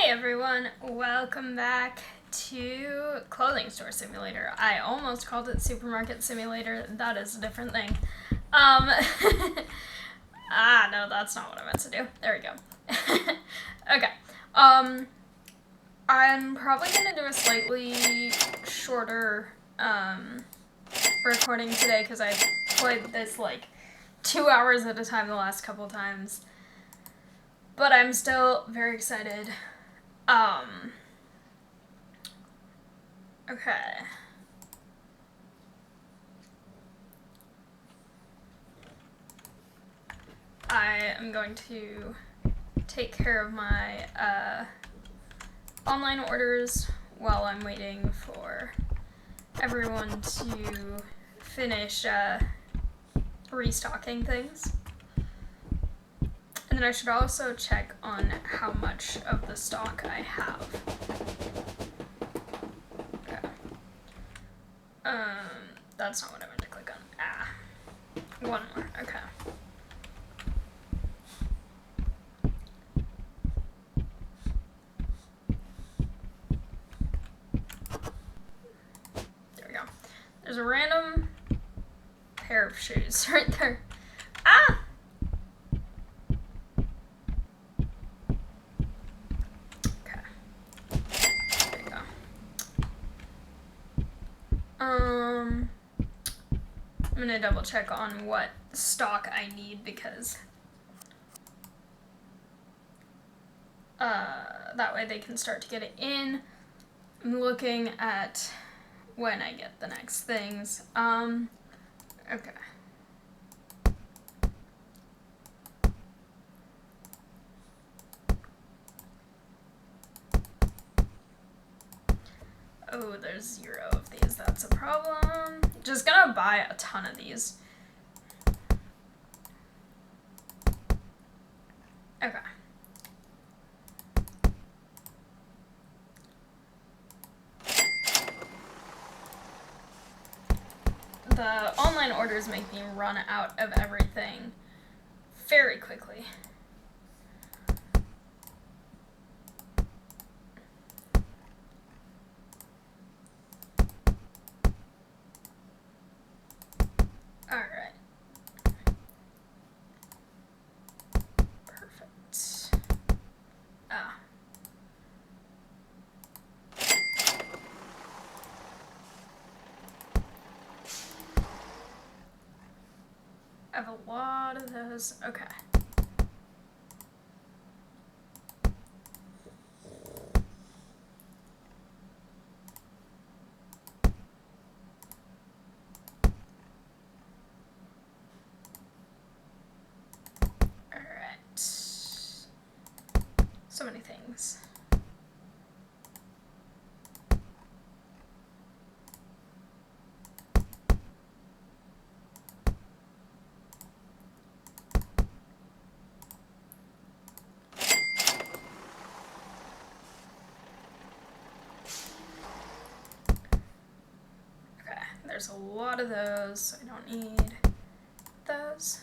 Hey everyone, welcome back to Clothing Store Simulator. I almost called it Supermarket Simulator. That is a different thing. No, that's not what I meant to do. There we go. Okay. I'm probably gonna do a slightly shorter recording today because I played this like 2 hours at a time the last couple times. But I'm still very excited. Okay. I am going to take care of my online orders while I'm waiting for everyone to finish restocking things. And then I should also check on how much of the stock I have. Okay. That's not what I meant to click on. One more. Okay. There we go. There's a random pair of shoes right there. I'm gonna double check on what stock I need because that way they can start to get it in. I'm looking at when I get the next things. Okay. Oh, there's 0 of these. That's a problem. Just gonna buy a ton of these. Okay. The online orders make me run out of everything very quickly. Alright. Perfect. I have a lot of those. Okay. Alright. So many things. There's a lot of those, so I don't need those.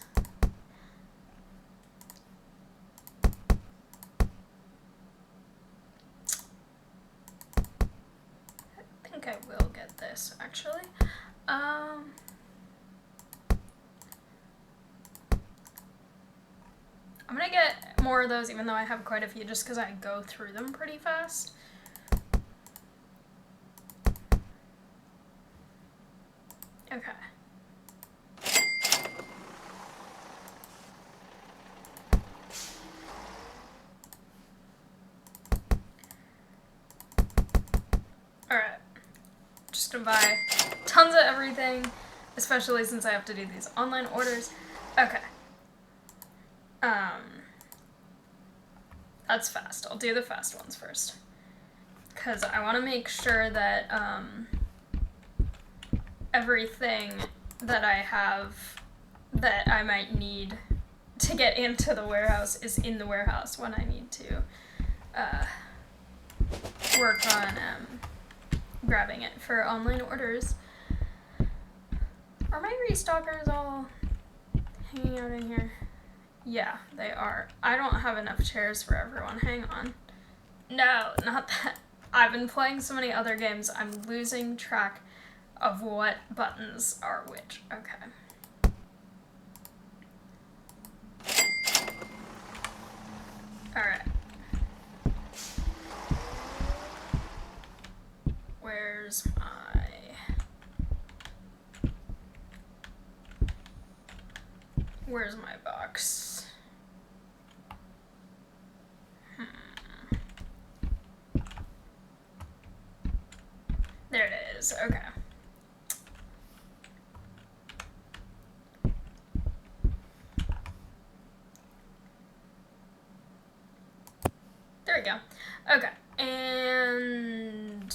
I think I will get this, actually. I'm gonna get more of those, even though I have quite a few, just because I go through them pretty fast. Okay. Alright. Just gonna buy tons of everything, especially since I have to do these online orders. Okay. That's fast. I'll do the fast ones first. Because I want to make sure that, everything that I have that I might need to get into the warehouse is in the warehouse when I need to work on grabbing it for online orders. Are my restockers all hanging out in here? Yeah, they are. I don't have enough chairs for everyone. Hang on. No, not that. I've been playing so many other games, I'm losing track of what buttons are which. Okay. Alright. Where's my box? There it is. Okay. There we go. Okay. And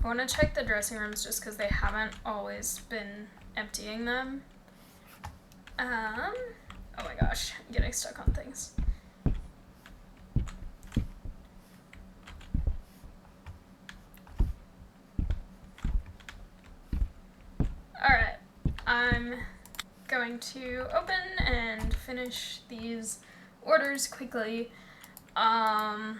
I want to check the dressing rooms just because they haven't always been emptying them. Oh my gosh, I'm getting stuck on things. Alright, I'm going to open and finish these orders quickly. Okay.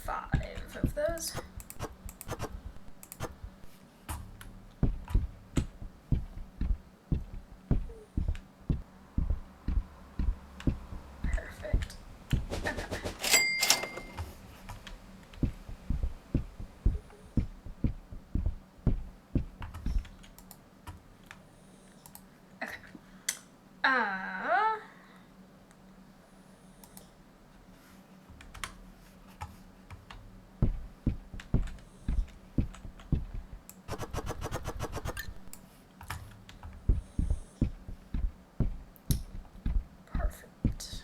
5 of those. Perfect. Okay. Okay. Perfect.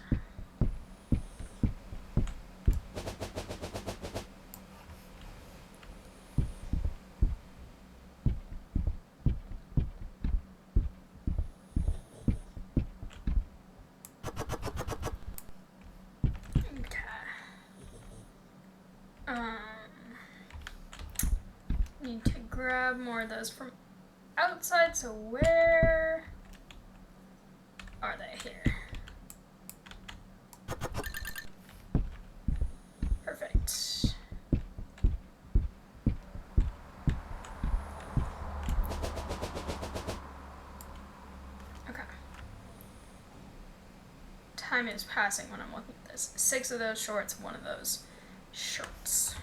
Need to grab more of those from outside, so where are they? Here. Perfect. Okay. Time is passing when I'm looking at this. 6 of those shorts, 1 of those shirts.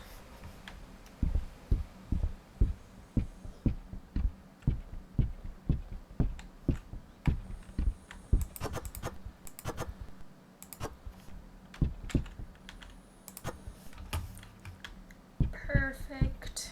Perfect.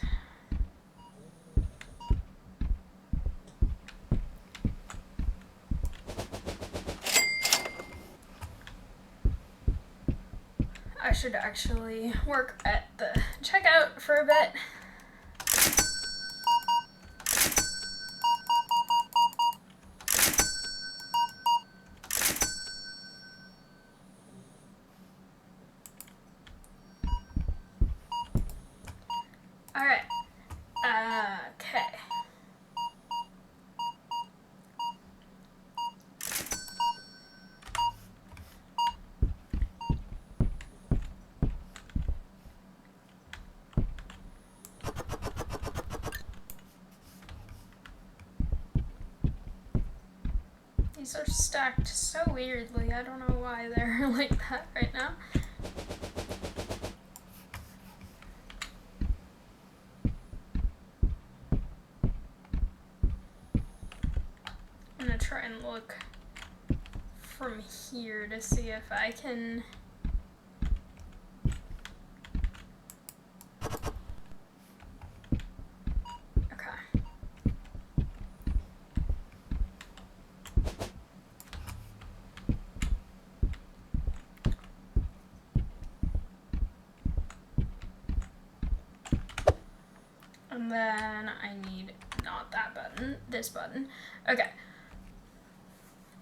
I should actually work at the checkout for a bit. Alright. Okay. These are stacked so weirdly. I don't know why they're like that right now. I'm gonna try and look from here to see if I can... Okay. And then I need not that button, this button. Okay.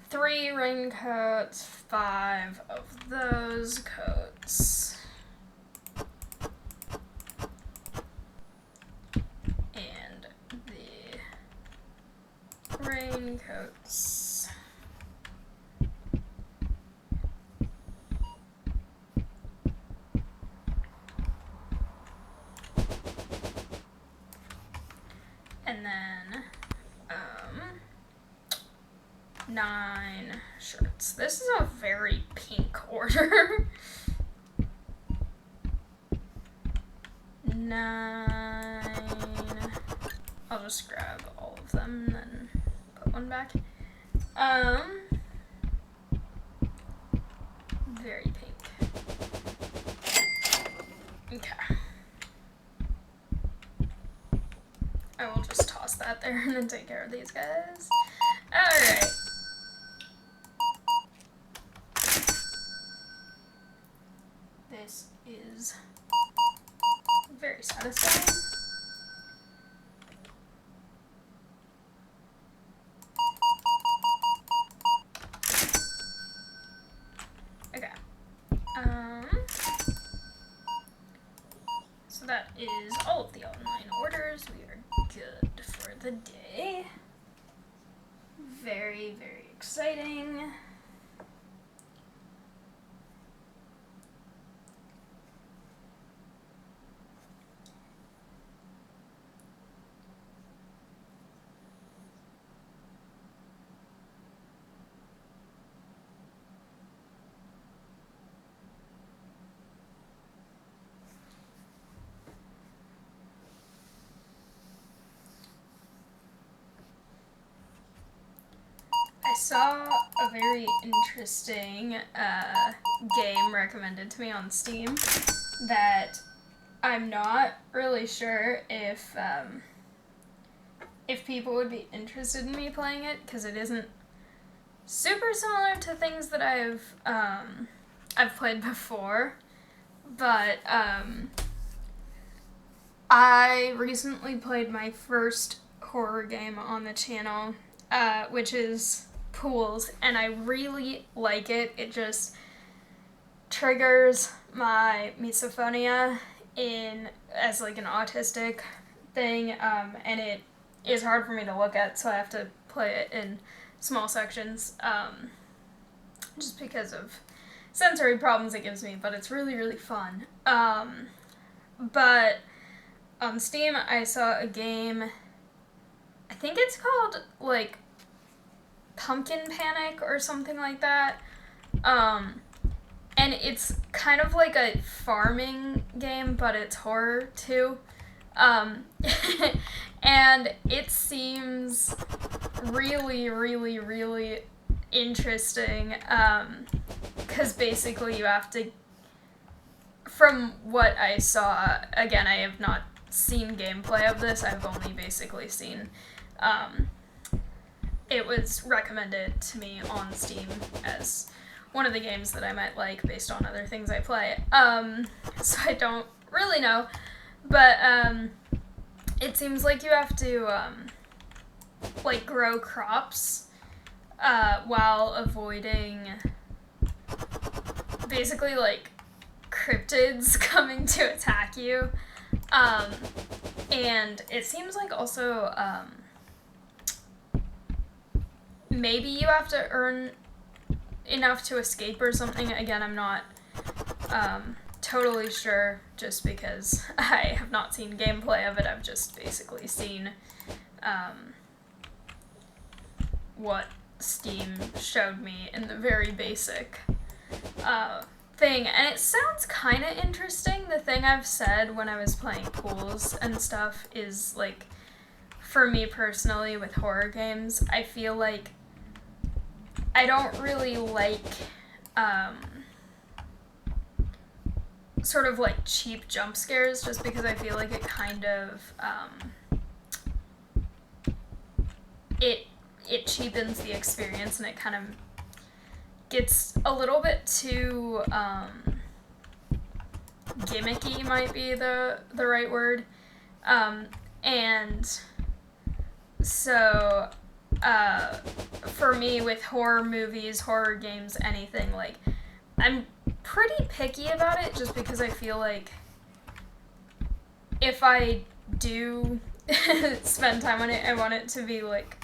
3 raincoats, 5 of those coats. And the raincoats. then 9 shirts. This is a very pink order. 9. I'll just grab all of them and then put one back. Very pink. Okay. I will just toss that there and then take care of these guys. Alright. This is very satisfying. Okay. So that is all of the online orders. We are good for the day. Very, very exciting. I saw a very interesting game recommended to me on Steam that I'm not really sure if people would be interested in me playing it, because it isn't super similar to things that I've played before, but I recently played my first horror game on the channel, which is Pools, and I really like it. It just triggers my misophonia as like an autistic thing, and it is hard for me to look at, so I have to play it in small sections, just because of sensory problems it gives me, but it's really, really fun. But on Steam, I saw a game, I think it's called, like, Pumpkin Panic or something like that, and it's kind of like a farming game, but it's horror, too, and it seems really, really, really interesting, because basically you have to, from what I saw, again, I have not seen gameplay of this, I've only basically seen, it was recommended to me on Steam as one of the games that I might like based on other things I play, so I don't really know, but, it seems like you have to, like, grow crops, while avoiding, basically, like, cryptids coming to attack you, and it seems like also, maybe you have to earn enough to escape or something. Again, I'm not, totally sure, just because I have not seen gameplay of it. I've just basically seen, what Steam showed me in the very basic, thing, and it sounds kind of interesting. The thing I've said when I was playing Pools and stuff is, like, for me personally with horror games, I feel like I don't really like, sort of, like, cheap jump scares, just because I feel like it kind of, it cheapens the experience, and it kind of gets a little bit too, gimmicky might be the right word, and so, for me, with horror movies, horror games, anything, like, I'm pretty picky about it, just because I feel like if I do spend time on it, I want it to be, like,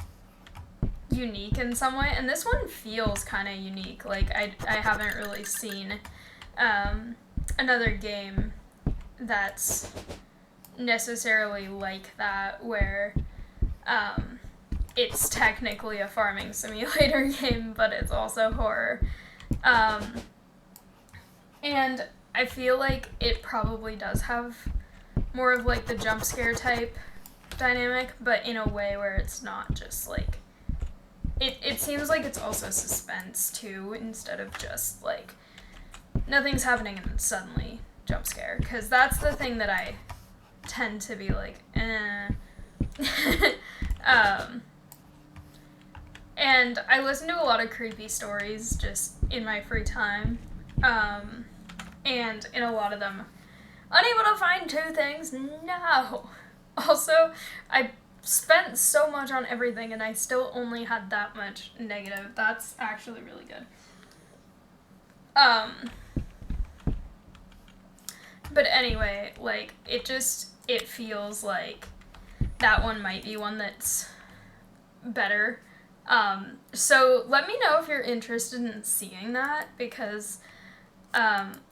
unique in some way, and this one feels kind of unique. Like, I haven't really seen, another game that's necessarily like that, where, it's technically a farming simulator game, but it's also horror. And I feel like it probably does have more of like the jump scare type dynamic, but in a way where it's not just like it seems like it's also suspense too, instead of just like nothing's happening and then suddenly jump scare, because that's the thing that I tend to be like and I listen to a lot of creepy stories just in my free time, and in a lot of them unable to find two things. No. Also, I spent so much on everything and I still only had that much negative. That's actually really good. But anyway, like, it feels like that one might be one that's better. So let me know if you're interested in seeing that, because,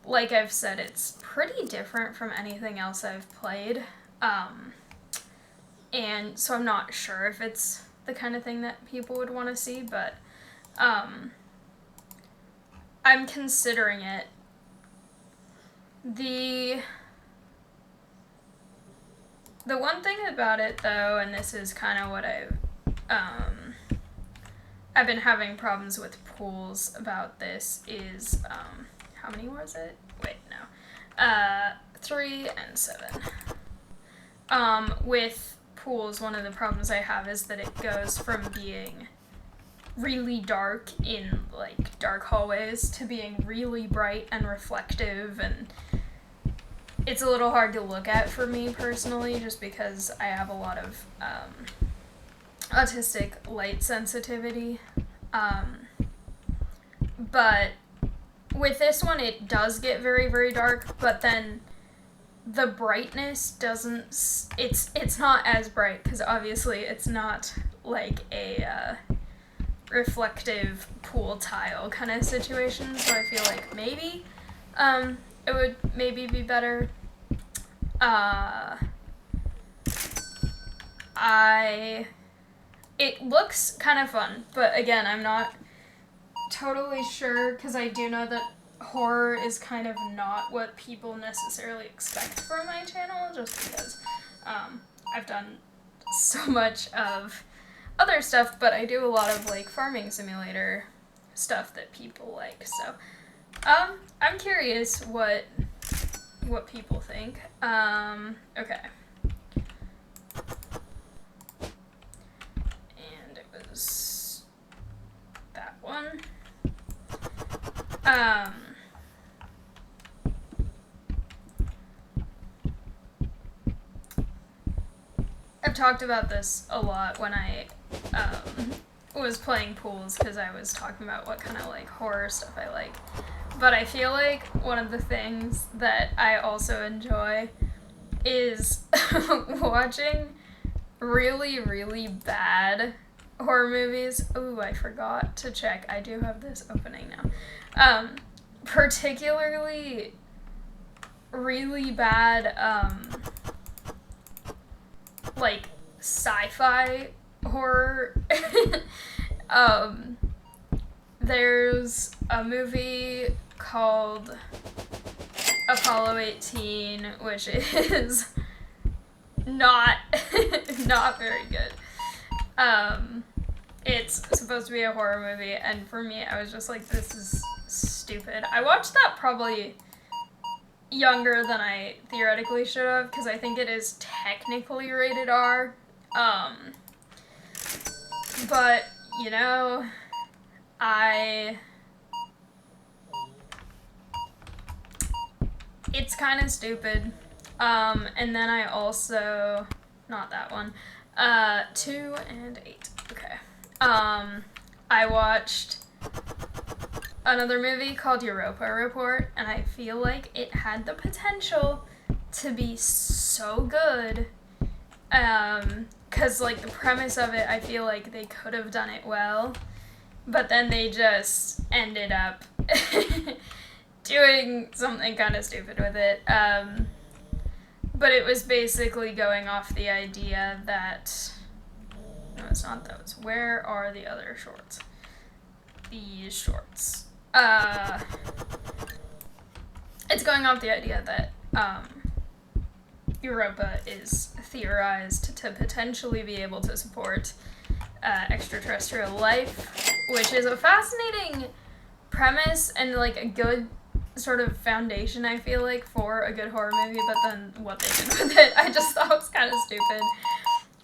like I've said, it's pretty different from anything else I've played. And so I'm not sure if it's the kind of thing that people would want to see, but, I'm considering it. The one thing about it, though, and this is kind of what I've been having problems with pools about this, is, how many was it? Wait, no. 3 and 7. With pools, one of the problems I have is that it goes from being really dark in, like, dark hallways to being really bright and reflective, and it's a little hard to look at for me personally, just because I have a lot of autistic light sensitivity. But with this one, it does get very, very dark, but then the brightness doesn't, it's not as bright, because obviously it's not like a reflective pool tile kind of situation, so I feel like maybe it would maybe be better. It looks kind of fun, but again, I'm not totally sure, because I do know that horror is kind of not what people necessarily expect from my channel, just because I've done so much of other stuff, but I do a lot of like farming simulator stuff that people like, so I'm curious what people think. Okay. And it was that one. I've talked about this a lot when I was playing pools, because I was talking about what kind of like horror stuff I like. But I feel like one of the things that I also enjoy is watching really, really bad horror movies. Ooh, I forgot to check. I do have this opening now. Particularly really bad, like, sci-fi horror. There's a movie called Apollo 18, which is not very good. It's supposed to be a horror movie, and for me, I was just like, this is stupid. I watched that probably younger than I theoretically should have, because I think it is technically rated R. But, you know, it's kind of stupid. And then I also, not that one, 2 and 8, okay. I watched another movie called Europa Report, and I feel like it had the potential to be so good, because, like, the premise of it, I feel like they could have done it well, but then they just ended up doing something kind of stupid with it. But it was basically going off the idea that No, it's not those. Where are the other shorts? These shorts. It's going off the idea that Europa is theorized to potentially be able to support extraterrestrial life, which is a fascinating premise and like a good sort of foundation, I feel like, for a good horror movie, but then what they did with it I just thought was kind of stupid.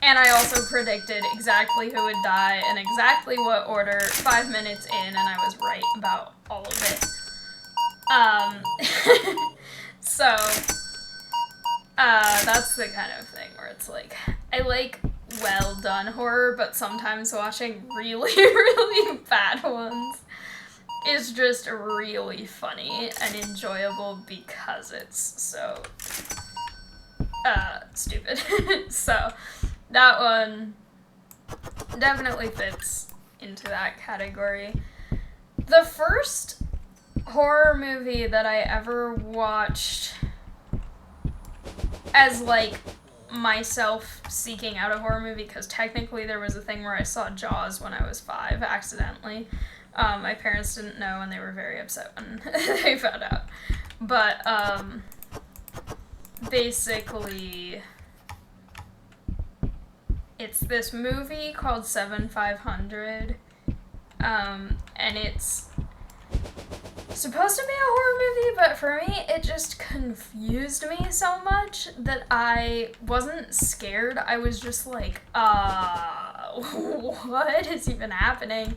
And I also predicted exactly who would die and exactly what order 5 minutes in, and I was right about all of it. So, that's the kind of thing where it's like, I like well done horror, but sometimes watching really, really bad ones is just really funny and enjoyable because it's so, stupid. So, that one definitely fits into that category. The first horror movie that I ever watched as, like, myself seeking out a horror movie, because technically there was a thing where I saw Jaws when I was 5, accidentally. My parents didn't know, and they were very upset when they found out. But, basically, it's this movie called 7500, and it's supposed to be a horror movie, but for me, it just confused me so much that I wasn't scared. I was just like, what is even happening?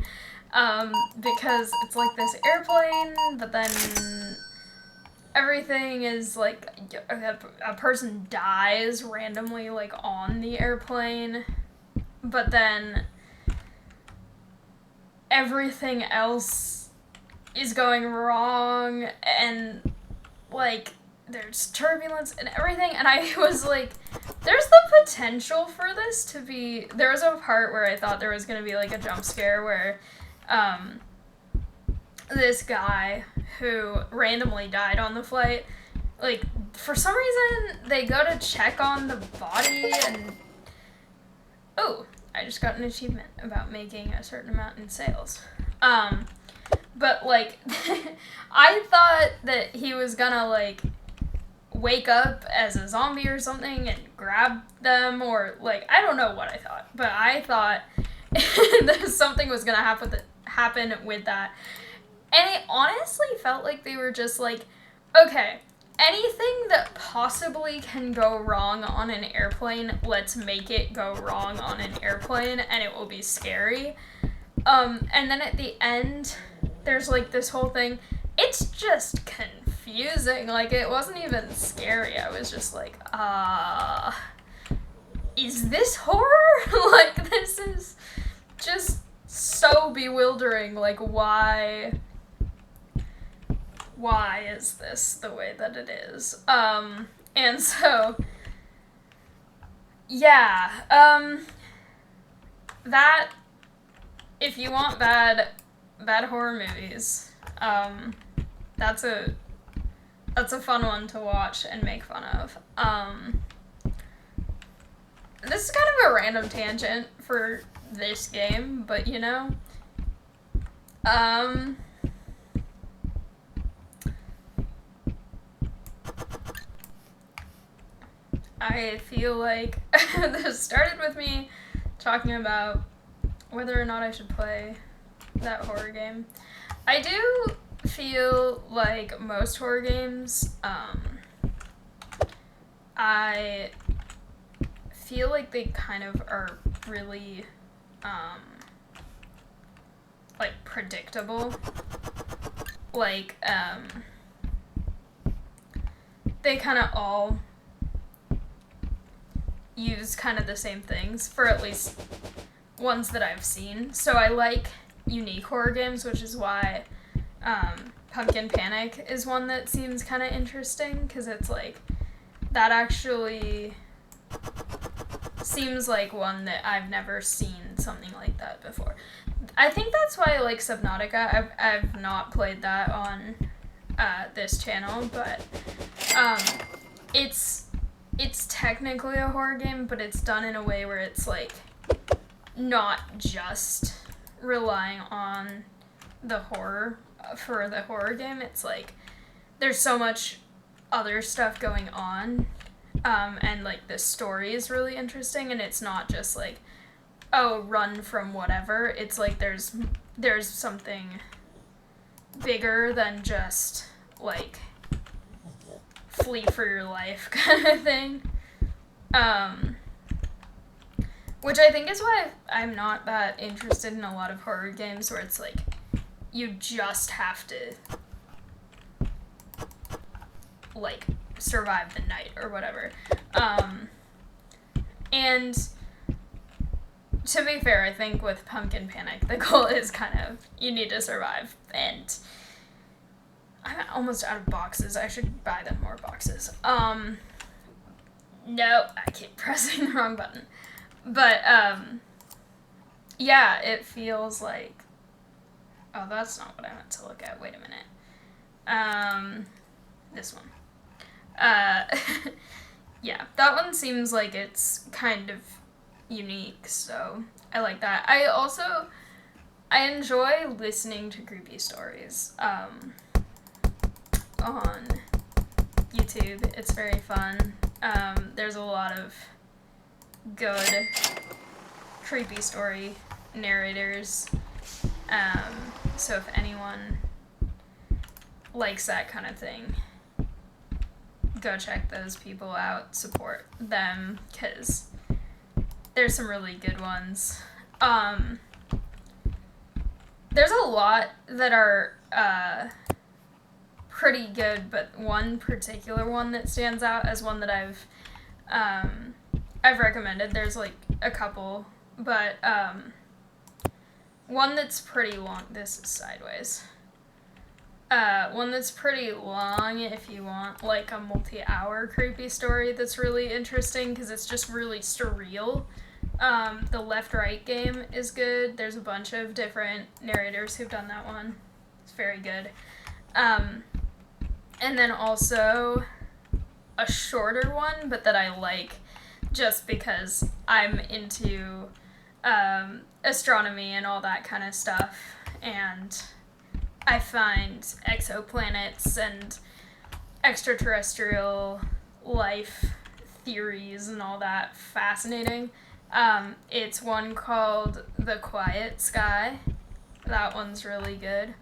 Because it's like this airplane, but then everything is like, a person dies randomly, like, on the airplane, but then everything else is going wrong, and, like, there's turbulence and everything, and I was like, there's the potential for this to be, there was a part where I thought there was gonna be, like, a jump scare where, this guy who randomly died on the flight, like, for some reason, they go to check on the body, and, oh, I just got an achievement about making a certain amount in sales. But, like, I thought that he was gonna, like, wake up as a zombie or something and grab them, or, like, I don't know what I thought, but I thought that something was gonna happen with that. And it honestly felt like they were just like, okay, anything that possibly can go wrong on an airplane, let's make it go wrong on an airplane, and it will be scary. And then at the end, there's, like, this whole thing. It's just confusing. Like, it wasn't even scary. I was just like, is this horror? Like, this is just so bewildering. Like, why is this the way that it is? And so, yeah, that, if you want bad horror movies, that's a fun one to watch and make fun of. This is kind of a random tangent for this game, but, you know, I feel like this started with me talking about whether or not I should play that horror game. I do feel like most horror games, I feel like they kind of are really, like, predictable. Like, they kind of all use kind of the same things, for at least ones that I've seen. So I like unique horror games, which is why Pumpkin Panic is one that seems kind of interesting, because it's like, that actually seems like one that I've never seen something like that before. I think that's why I like Subnautica. I've not played that on this channel, but it's technically a horror game, but it's done in a way where it's like, not just relying on the horror for the horror game. It's like there's so much other stuff going on, and like the story is really interesting, and it's not just like, oh, run from whatever. It's like there's something bigger than just like flee for your life kind of thing. Which I think is why I'm not that interested in a lot of horror games where it's like you just have to like survive the night or whatever. And to be fair, I think with Pumpkin Panic, the goal is kind of you need to survive, and I'm almost out of boxes. I should buy them more boxes. No, I keep pressing the wrong button. But, yeah, it feels like... Oh, that's not what I meant to look at. Wait a minute. This one. Yeah, that one seems like it's kind of unique, so I like that. I enjoy listening to creepy stories, on YouTube. It's very fun. There's a lot of good creepy story narrators. So if anyone likes that kind of thing, go check those people out, support them, because there's some really good ones. There's a lot that are pretty good, but one particular one that stands out as one that I've recommended. There's like a couple, but one that's pretty long. This is sideways. One that's pretty long if you want like a multi-hour creepy story that's really interesting because it's just really surreal. The Left-Right game is good. There's a bunch of different narrators who've done that one. It's very good. And then also a shorter one, but that I like just because I'm into astronomy and all that kind of stuff, and I find exoplanets and extraterrestrial life theories and all that fascinating. It's one called The Quiet Sky. That one's really good.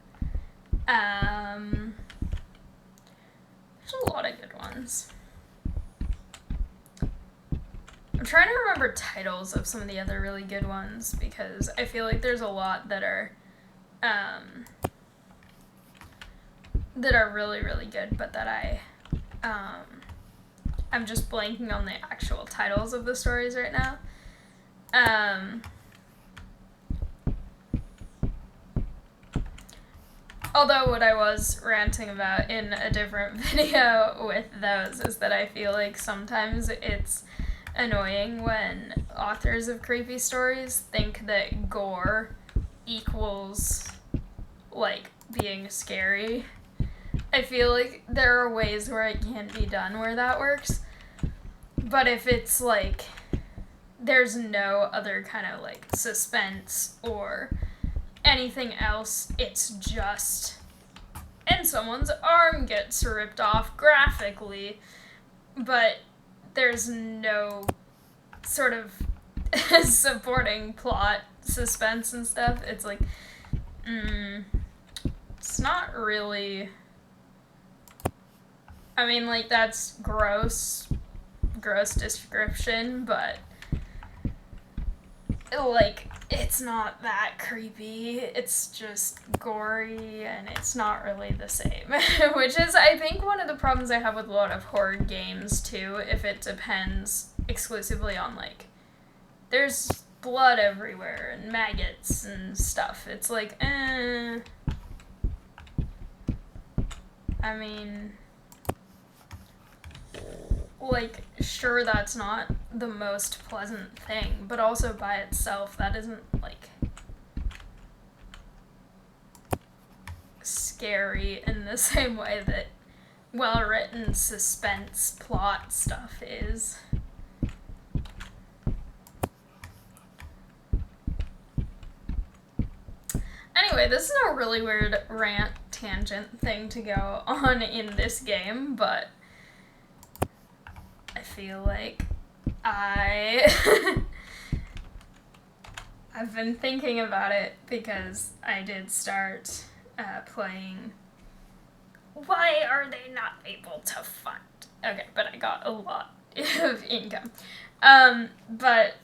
There's a lot of good ones. I'm trying to remember titles of some of the other really good ones because I feel like there's a lot that are really, really good, but that I'm just blanking on the actual titles of the stories right now. Although what I was ranting about in a different video with those is that I feel like sometimes it's annoying when authors of creepy stories think that gore equals, like, being scary. I feel like there are ways where it can be done where that works, but if it's, like, there's no other kind of, like, suspense or anything else, it's just, and someone's arm gets ripped off graphically, but there's no sort of supporting plot, suspense and stuff. It's like, it's not really, I mean, like, that's gross description, but, like, it's not that creepy. It's just gory, and it's not really the same. Which is, I think, one of the problems I have with a lot of horror games, too, if it depends exclusively on, like, there's blood everywhere, and maggots and stuff. It's like, I mean, like, sure, that's not the most pleasant thing, but also by itself, that isn't, like, scary in the same way that well-written suspense plot stuff is. Anyway, this is a really weird rant tangent thing to go on in this game, but I feel like I've been thinking about it because I did start playing. Why are they not able to fund? Okay, but I got a lot of income. But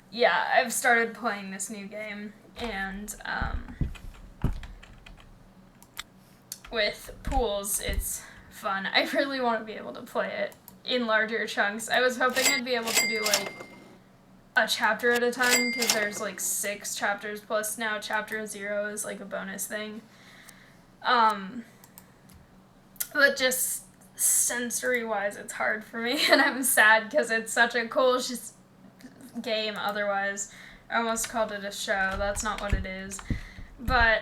yeah, I've started playing this new game, and with pools, it's fun. I really want to be able to play it in larger chunks. I was hoping I'd be able to do like a chapter at a time, because there's like 6 chapters, plus now chapter 0 is like a bonus thing. But just sensory-wise, it's hard for me, and I'm sad because it's such a cool game otherwise. I almost called it a show. That's not what it is. But,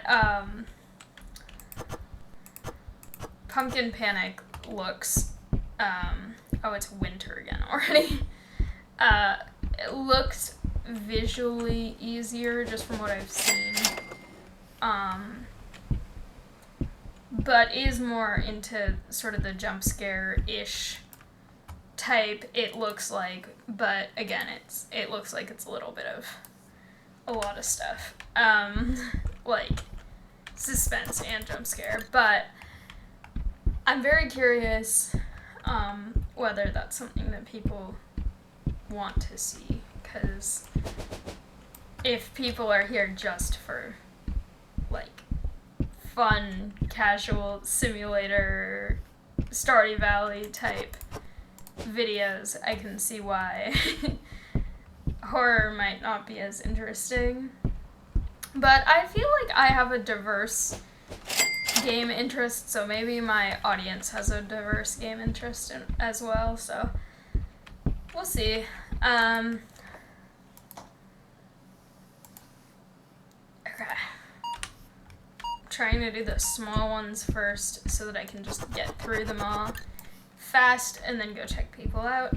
Pumpkin Panic looks, oh, it's winter again already. It looks visually easier just from what I've seen. But is more into sort of the jump scare-ish type, it looks like, but again, it looks like it's a little bit of a lot of stuff. Like suspense and jump scare, but I'm very curious whether that's something that people want to see, because if people are here just for like fun, casual simulator, Stardew Valley type videos, I can see why horror might not be as interesting. But I feel like I have a diverse game interest, so maybe my audience has a diverse game interest as well, so we'll see. Okay. Trying to do the small ones first so that I can just get through them all fast and then go check people out.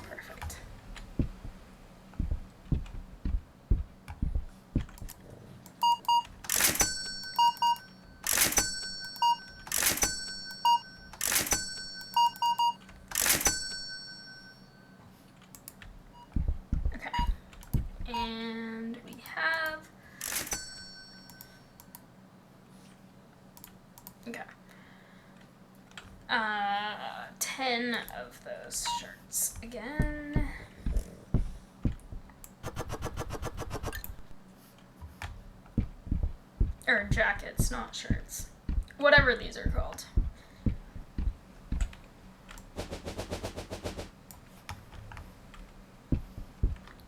Perfect. And we have, okay, 10 of those shirts again. Or jackets, not shirts. Whatever these are called.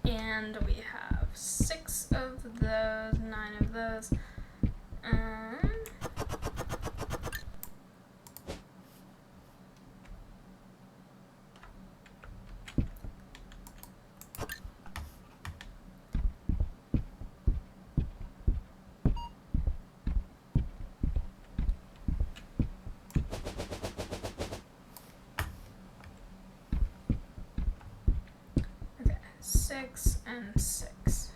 And we have 6 of those, 9 of those. Okay, 6 and 6.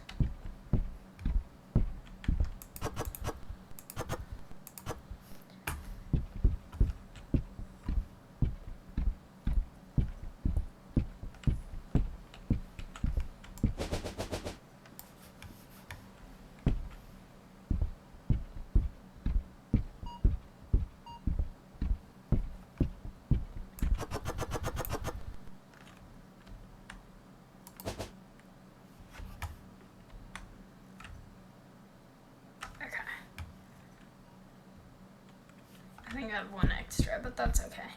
I think I have 1 extra, but that's okay.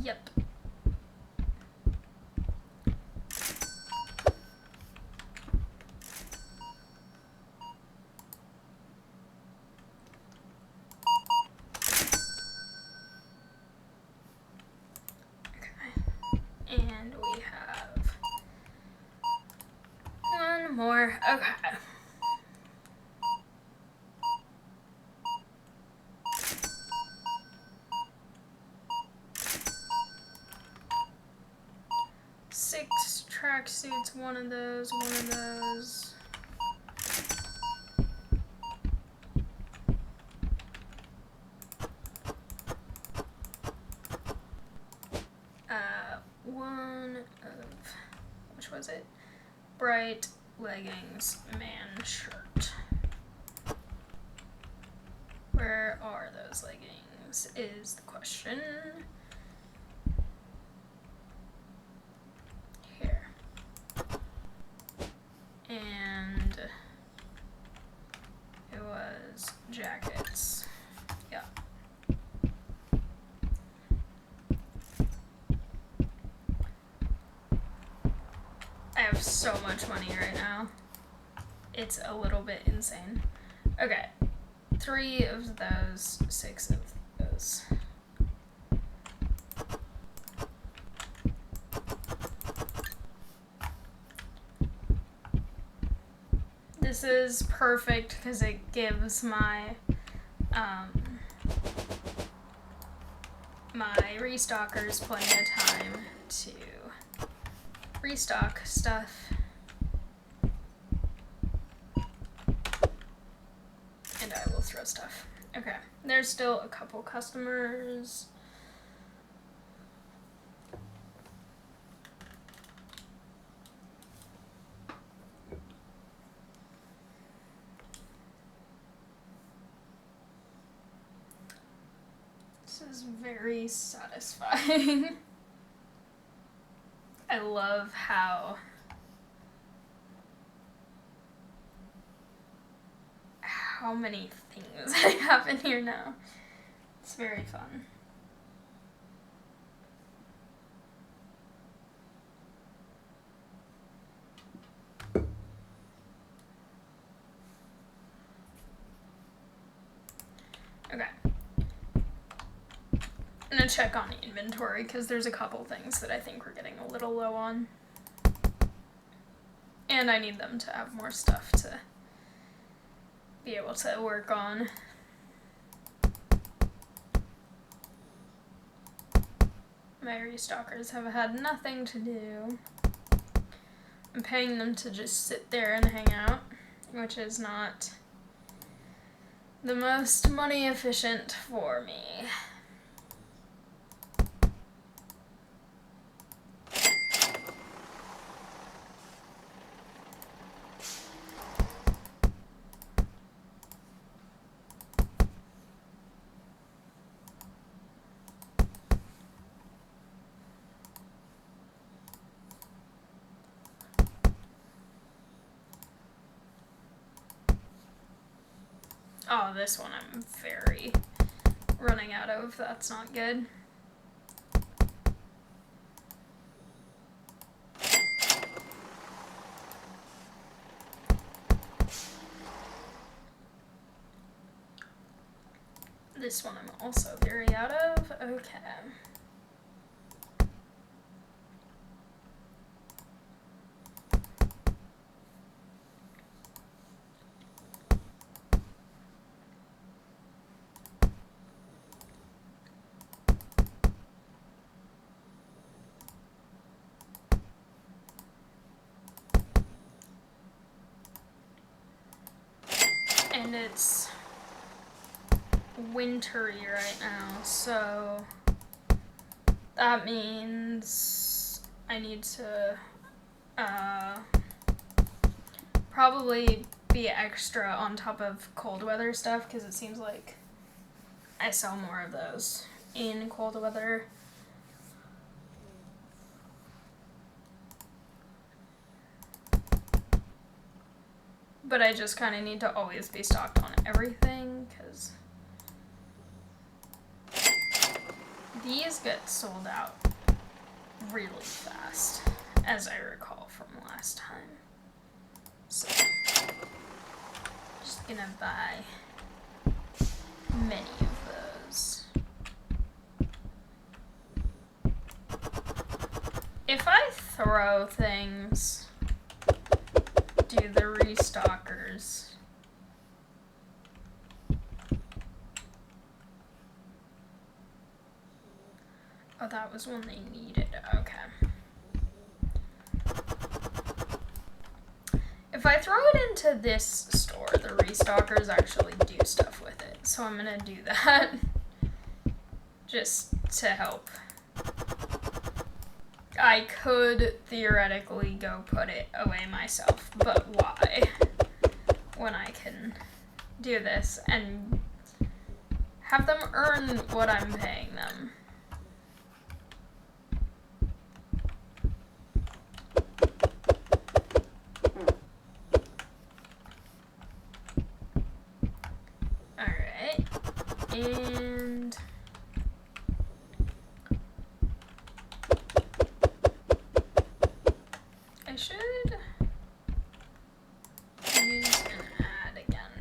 Yep. And we have 1 more. Okay. 6 tracksuits, one of those. 1 of, which was it? Bright leggings, man shirt. Where are those leggings is the question. Here. And it was jackets. Yeah. I have so much money right now. It's a little bit insane. Okay. 3 of those, 6 of those. This is perfect because it gives my my restockers plenty of time to restock stuff. And I will throw stuff. Okay, there's still a couple customers. This is very satisfying. I love how many things I have in here now. It's very fun. Okay. I'm gonna check on inventory because there's a couple things that I think we're getting a little low on. And I need them to have more stuff to be able to work on. My restockers have had nothing to do. I'm paying them to just sit there and hang out, which is not the most money efficient for me. Oh, this one I'm very running out of. That's not good. This one I'm also very out of. Okay. And it's wintry right now, so that means I need to probably be extra on top of cold weather stuff because it seems like I sell more of those in cold weather. But I just kind of need to always be stocked on everything because these get sold out really fast, as I recall from last time. So, just gonna buy many of those. If I throw things, do the restockers. Oh, that was one they needed. Okay. If I throw it into this store, the restockers actually do stuff with it. So I'm gonna do that just to help. I could theoretically go put it away myself, but why? When I can do this and have them earn what I'm paying them. Alright, and I should use an ad again.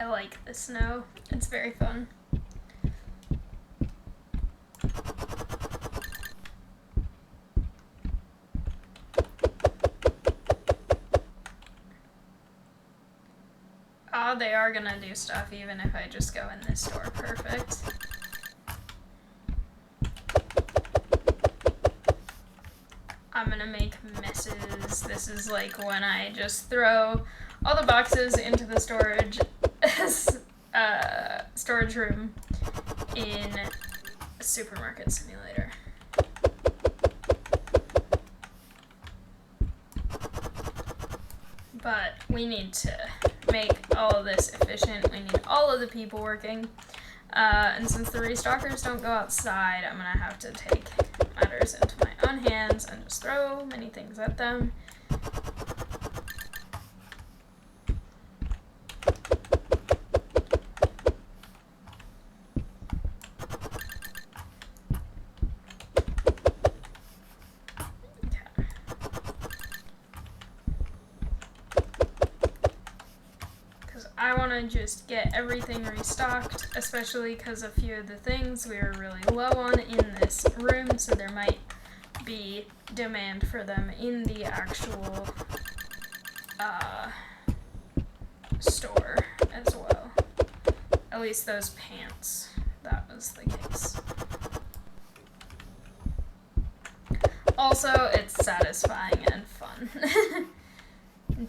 I like the snow. It's very fun. Oh, they are gonna do stuff even if I just go in this store. Perfect. I'm gonna make messes. This is like when I just throw all the boxes into the storage room in a supermarket simulator. But we need to make all of this efficient. We need all of the people working. And since the restockers don't go outside, I'm gonna have to take matters into my own hands and just throw many things at them. I want to just get everything restocked, especially because a few of the things we are really low on in this room, so there might be demand for them in the actual store as well. At least those pants, that was the case. Also, it's satisfying and fun.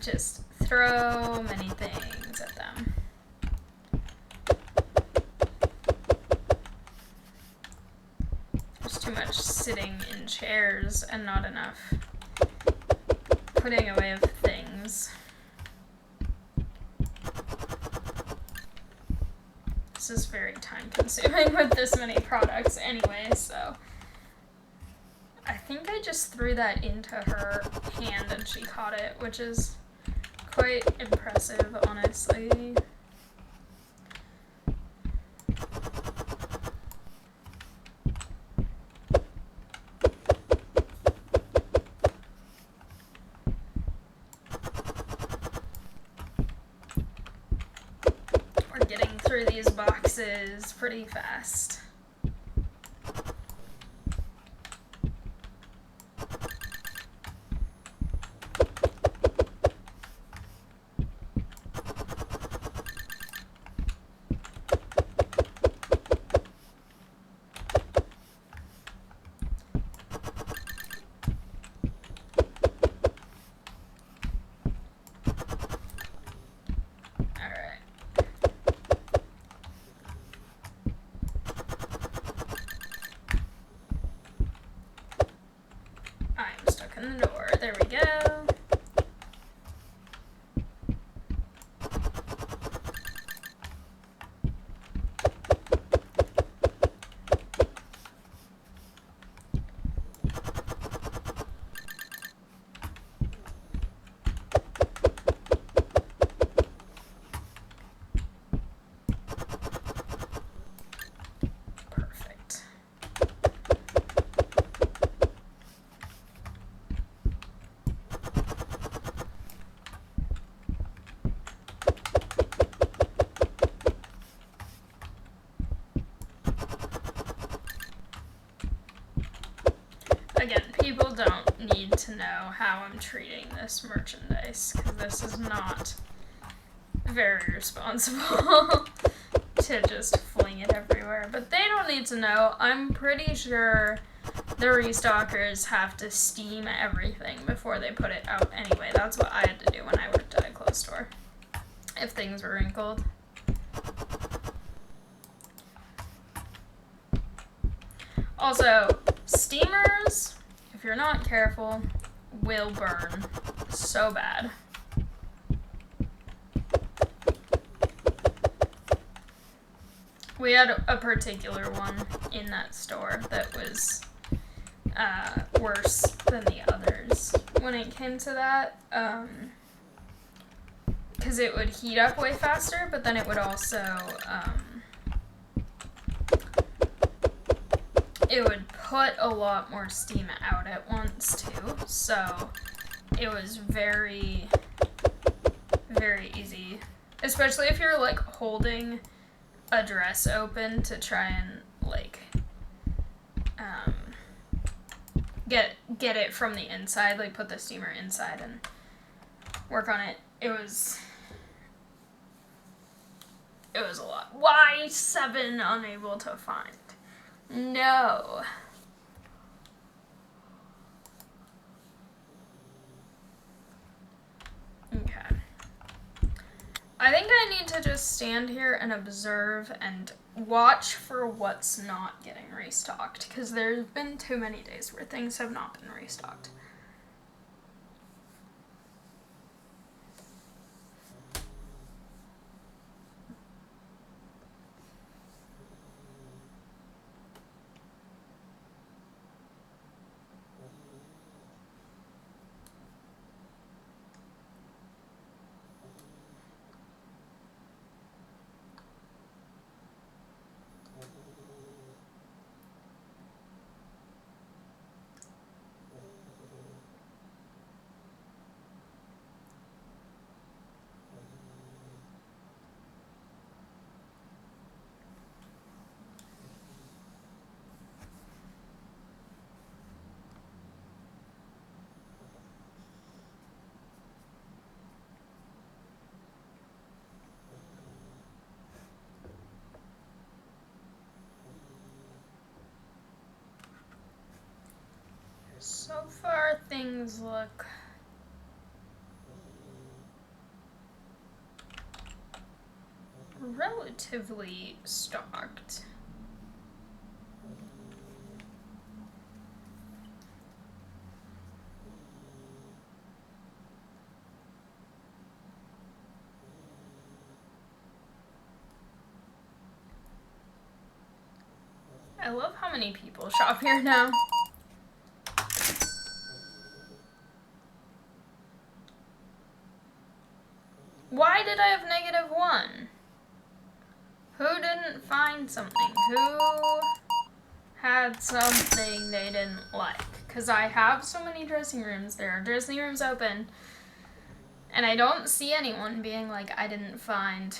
Just throw many things at them. There's too much sitting in chairs and not enough putting away of things. This is very time consuming with this many products anyway, so I think I just threw that into her hand and she caught it, which is quite impressive, honestly. We're getting through these boxes pretty fast. In the door. There we go. Perfect. Again, people don't need to know how I'm treating this merchandise, because this is not very responsible. to just fling it everywhere. But they don't need to know. I'm pretty sure the restockers have to steam everything before they put it out anyway. That's what I had to do when I worked at a clothes store, if things were wrinkled. Also, steamers, if you're not careful, will burn so bad. We had a particular one in that store that was worse than the others when it came to that, because it would heat up way faster, but then it would also, it would put a lot more steam out at once too, so it was very, very easy, especially if you're like holding a dress open to try and like get it from the inside, like put the steamer inside and work on it. It was a lot. Why 7 unable to find? No. Okay. I think I need to just stand here and observe and watch for what's not getting restocked, because there's been too many days where things have not been restocked. So far, things look relatively stocked. I love how many people shop here now. Why did I have -1? Who didn't find something? Who had something they didn't like? Because I have so many dressing rooms. There are dressing rooms open. And I don't see anyone being like, I didn't find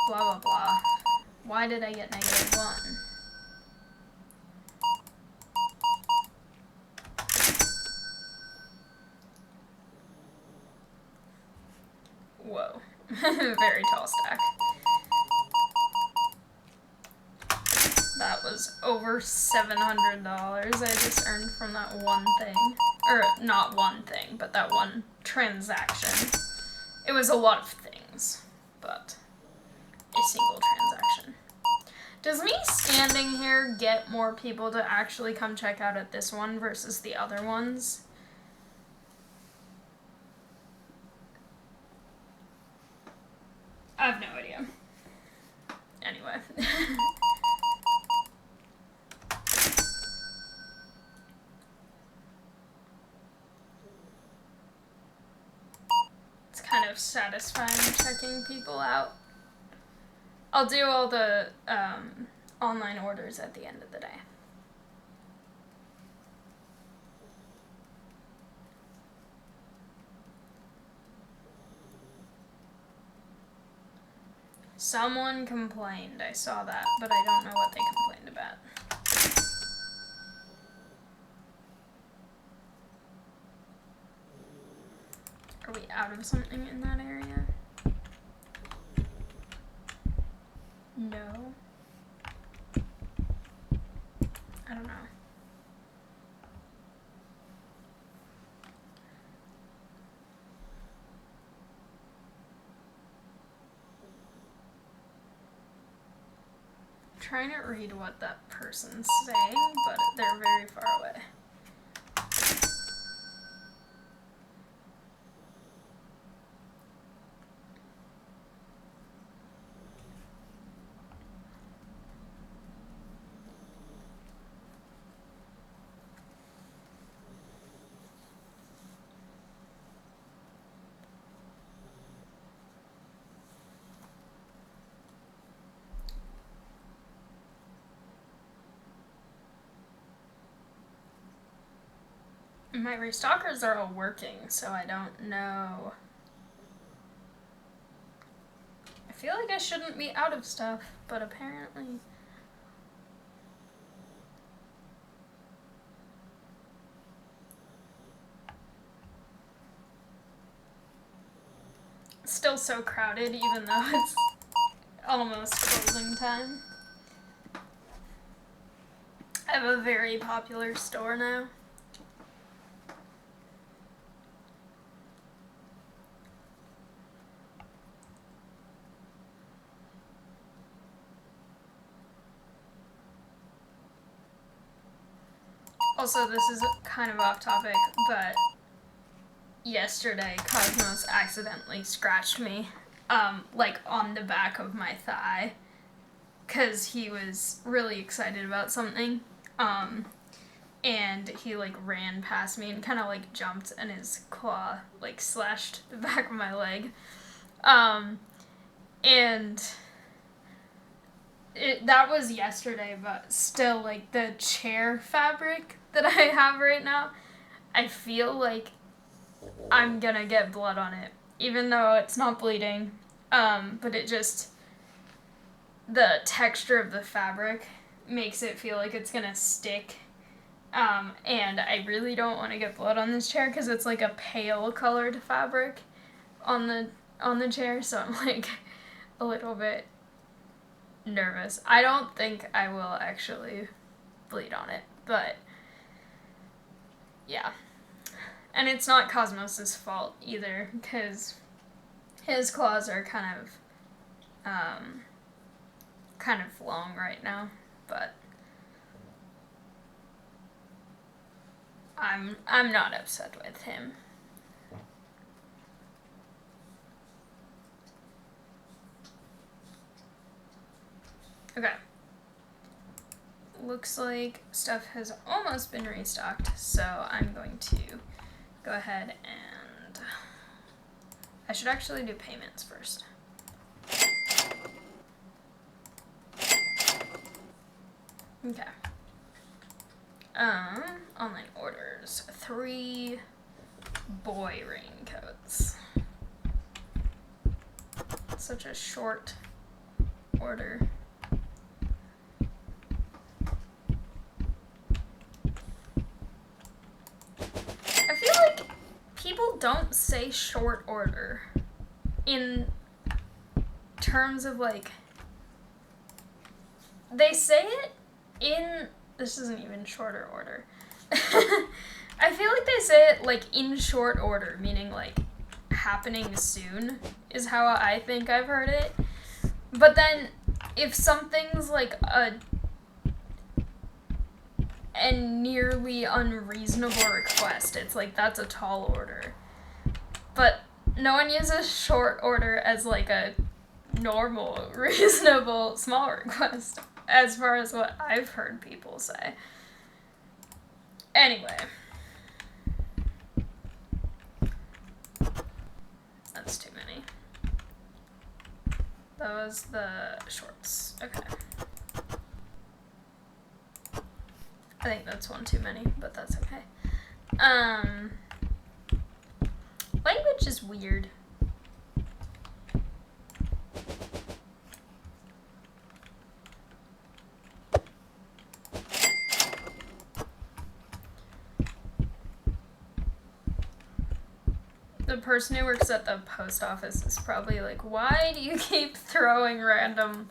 blah, blah, blah. Why did I get -1? Whoa. Very tall stack. That was over $700 I just earned from that one thing. Or, not one thing, but that one transaction. It was a lot of things, but a single transaction. Does me standing here get more people to actually come check out at this one versus the other ones? I have no idea. Anyway. It's kind of satisfying checking people out. I'll do all the online orders at the end of the day. Someone complained, I saw that, but I don't know what they complained about. Are we out of something in that area? No. trying to read what that person's saying, but they're very far away. My restockers are all working, so I don't know. I feel like I shouldn't be out of stuff, but apparently... It's still so crowded, even though it's almost closing time. I have a very popular store now. Also, this is kind of off topic, but yesterday Cosmos accidentally scratched me, like on the back of my thigh, because he was really excited about something, and he like ran past me and kind of like jumped, and his claw like slashed the back of my leg, and that was yesterday, but still, like, the chair fabric that I have right now, I feel like I'm gonna get blood on it, even though it's not bleeding, but it just, the texture of the fabric makes it feel like it's gonna stick, and I really don't want to get blood on this chair, because it's, like, a pale colored fabric on the chair, so I'm, like, a little bit nervous. I don't think I will actually bleed on it, but yeah. And it's not Cosmos's fault either, because his claws are kind of long right now, but I'm not upset with him. Okay. Looks like stuff has almost been restocked, so I'm going to go ahead and... I should actually do payments first. Okay. Online orders. 3 boy raincoats. Such a short order. People don't say short order in terms of, like, they say it in, this isn't even shorter order. I feel like they say it, like, in short order, meaning, like, happening soon is how I think I've heard it. But then, if something's, like, a nearly unreasonable request, it's like, that's a tall order. But no one uses short order as, like, a normal, reasonable, small request, as far as what I've heard people say. Anyway. That's too many. That was the shorts. Okay. I think that's one too many, but that's okay. Language is weird. The person who works at the post office is probably like, why do you keep throwing random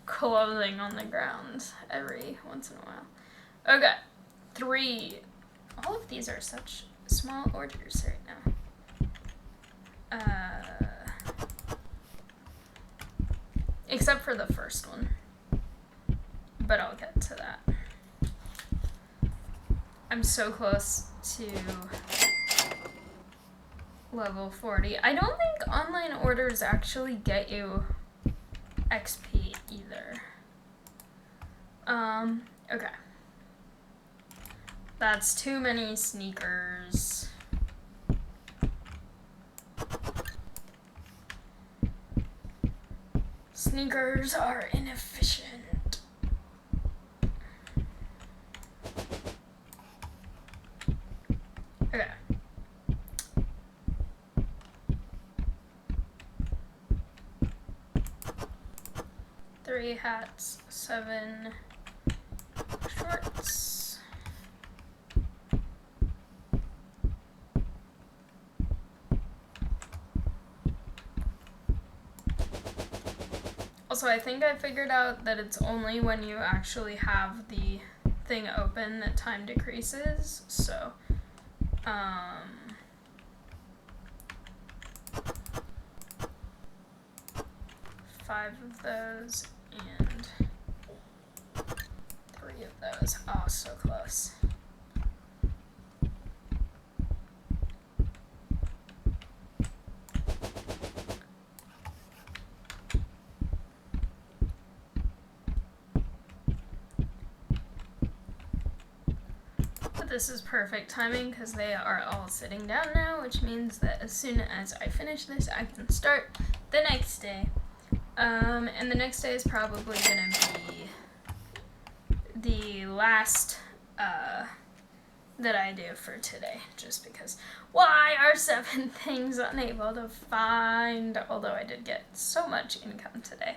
clothing on the ground every once in a while? Okay, 3. All of these are such small orders right now. Except for the first one. but I'll get to that. I'm so close to level 40. I don't think online orders actually get you XP either. Okay. That's too many sneakers. Sneakers are inefficient. Okay. Three hats, 7 shorts. Also, I think I figured out that it's only when you actually have the thing open that time decreases, so, 5 of those and 3 of those. Oh, so close. But this is perfect timing because they are all sitting down now, which means that as soon as I finish this, I can start the next day. And the next day is probably gonna be the last, that I do for today, just because. Why are 7 things unable to find? Although I did get so much income today.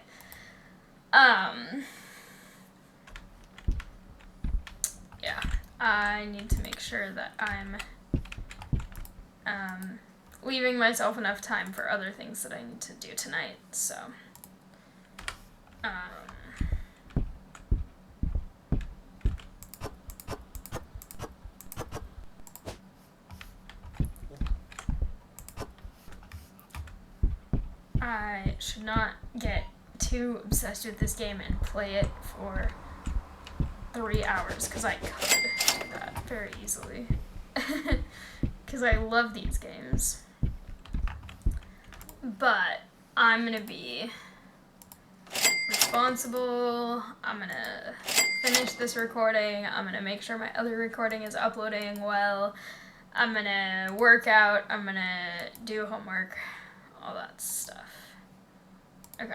Yeah, I need to make sure that I'm, leaving myself enough time for other things that I need to do tonight, so. I should not get too obsessed with this game and play it for 3 hours, because I could do that very easily. Because I love these games. But I'm gonna be responsible. I'm gonna finish this recording. I'm gonna make sure my other recording is uploading well. I'm gonna work out. I'm gonna do homework. All that stuff. Okay.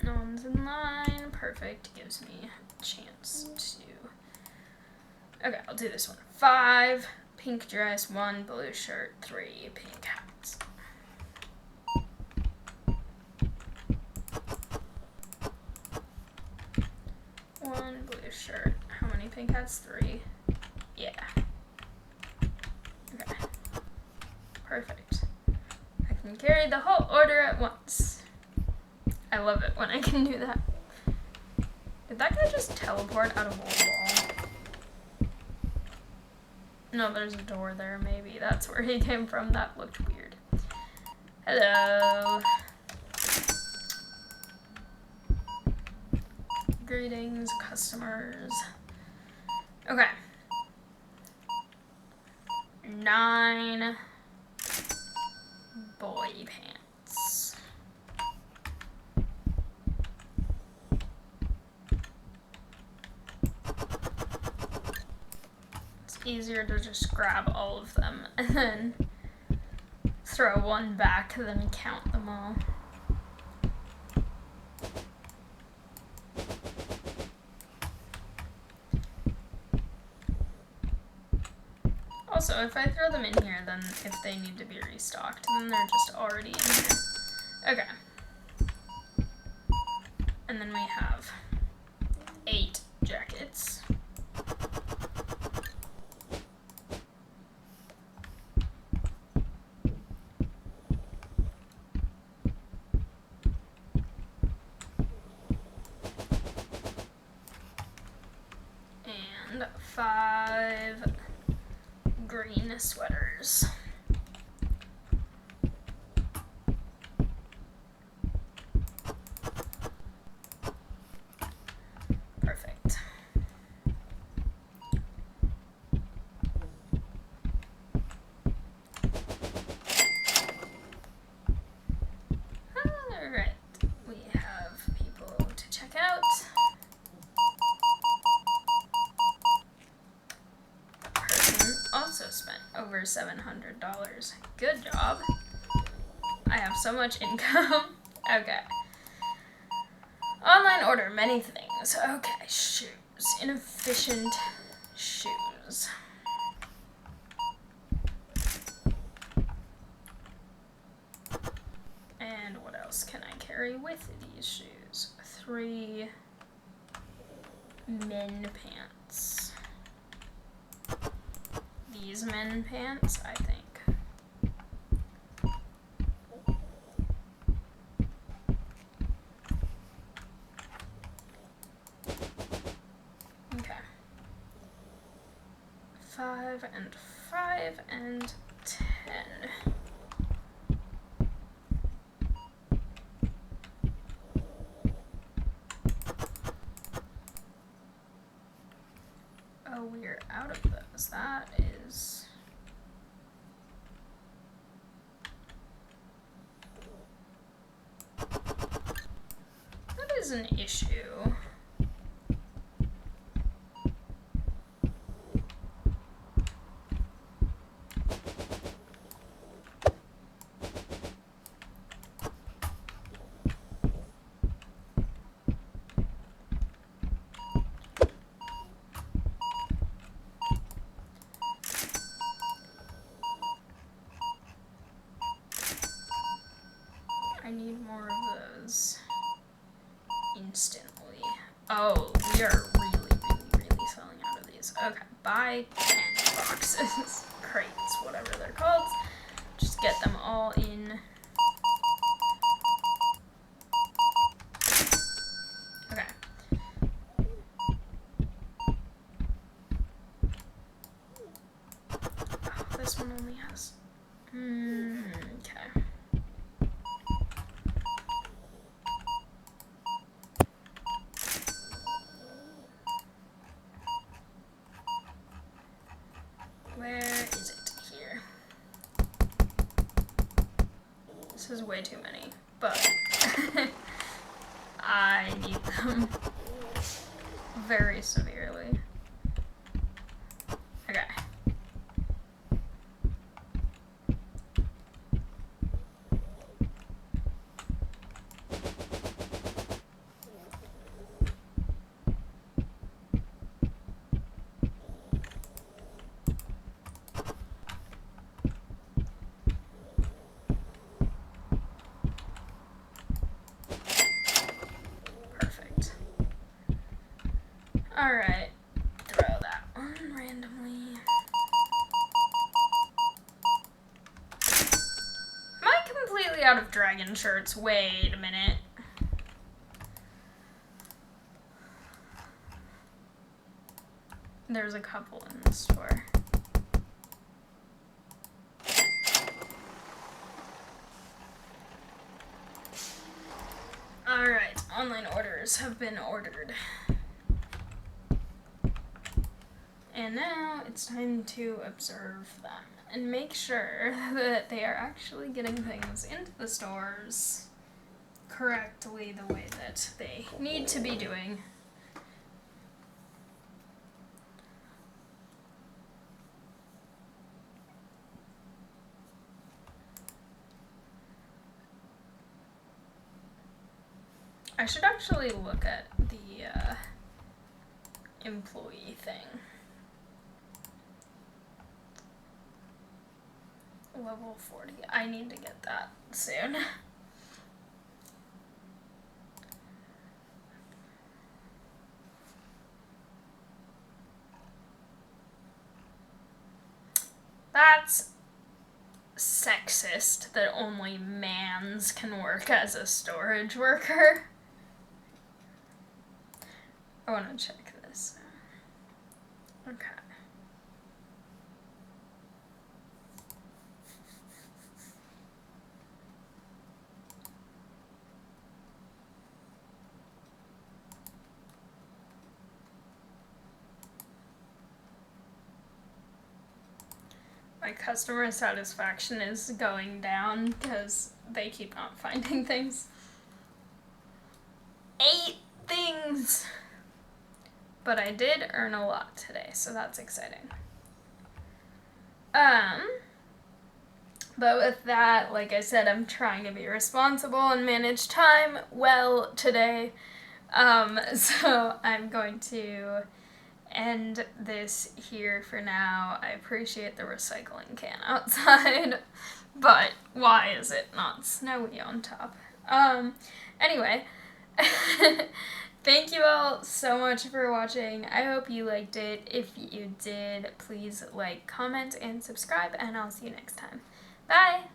No one's in line. Perfect. Gives me a chance to... Okay, I'll do this one. 5 pink dress, 1 blue shirt, 3 pink hats. One blue shirt. How many pink hats? 3. Yeah. Okay. Perfect. I can carry the whole order at once. I love it when I can do that. Did that guy just teleport out of a wall? No, there's a door there, maybe. That's where he came from. That looked weird. Hello. Greetings, customers. Okay. 9 boy pants. It's easier to just grab all of them and then throw one back than count them all. Also, if I throw them in here, then if they need to be restocked, then they're just already in here. Okay. And then we have 8 jackets. 5 green sweaters. Perfect. Alright, we have people to check out. Also spent over $700. Good job. I have so much income. Okay. Online order, many things. Okay, shoes. Inefficient shoes. And what else can I carry with these shoes? 3 men pants. These men pants, I think. Okay. 5 and 5 and 10. Oh, we're out of those. That is... that is an issue. I need more of those instantly. Oh, we are really selling out of these. Okay, buy 10 boxes, crates, whatever they're called. Just get them all in. Okay. Oh, this one only has... okay. Where is it? Here. This is way too many, but I need them very severely. Okay. Alright, throw that one randomly. Am I completely out of dragon shirts? Wait a minute. There's a couple in the store. Alright, online orders have been ordered. And now it's time to observe them and make sure that they are actually getting things into the stores correctly the way that they need to be doing. I should actually look at the employee thing. Level 40. I need to get that soon. That's sexist that only mans can work as a storage worker. I want to check this. Okay. My customer satisfaction is going down because they keep not finding things. 8 things! But I did earn a lot today, so that's exciting. But with that, like I said, I'm trying to be responsible and manage time well today. So I'm going to end this here for now. I appreciate the recycling can outside, but why is it not snowy on top? Anyway, thank you all so much for watching. I hope you liked it. If you did, please like, comment, and subscribe, and I'll see you next time. Bye!